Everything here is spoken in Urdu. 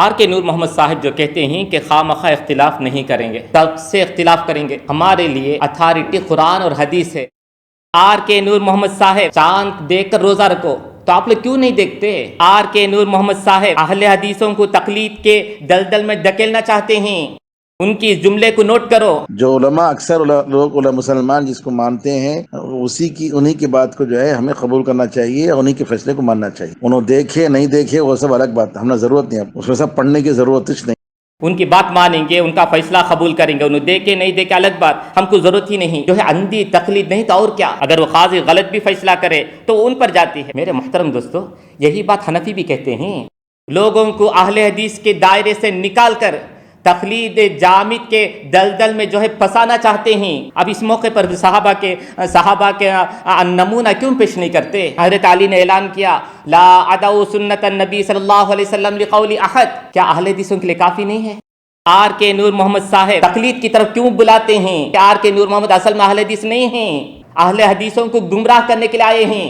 آر کے نور محمد صاحب جو کہتے ہیں کہ خواہ اختلاف نہیں کریں گے، سب سے اختلاف کریں گے، ہمارے لیے اتھارٹی قرآن اور حدیث ہے۔ آر کے نور محمد صاحب چاند دیکھ کر روزہ رکھو، تو آپ لوگ کیوں نہیں دیکھتے؟ آر کے نور محمد صاحب اہل حدیثوں کو تقلید کے دلدل میں دھکیلنا چاہتے ہیں، ان کی جملے کو نوٹ کرو۔ جو علماء اکثر لوگ مسلمان جس کو مانتے ہیں انہی کی بات کو جو ہے ہمیں قبول کرنا چاہیے اور انہی کے فیصلے کو ماننا چاہیے۔ انہوں دیکھے نہیں دیکھے وہ سب الگ بات ہے، ہمیں ضرورت نہیں ہے اس میں سب پڑھنے کی ضرورت نہیں۔ ان کی بات مانیں گے، ان کا فیصلہ قبول کریں گے، انہوں دیکھے نہیں دیکھے الگ بات، ہم کو ضرورت ہی نہیں جو ہے اندھی تقلید، نہیں تو اور کیا۔ اگر وہ قاضی غلط بھی فیصلہ کرے تو ان پر جاتی ہے۔ میرے محترم دوستو، یہی بات حنفی بھی کہتے ہیں، لوگوں کو اہل حدیث کے دائرے سے نکال کر تقلید جامد کے دلدل میں جو ہے پھنسانا چاہتے ہیں۔ اب اس موقع پر صحابہ کے نمونہ کیوں پیش نہیں کرتے؟ حضرت علی نے اعلان کیا لا ادعو سنت النبی صلی اللہ علیہ وسلم لقول احد، کیا اہل حدیثوں کے لیے کافی نہیں ہے؟ آر کے نور محمد صاحب تقلید کی طرف کیوں بلاتے ہیں؟ آر کے نور محمد اصل میں اہل حدیث نہیں ہیں، اہل حدیثوں کو گمراہ کرنے کے لیے آئے ہیں۔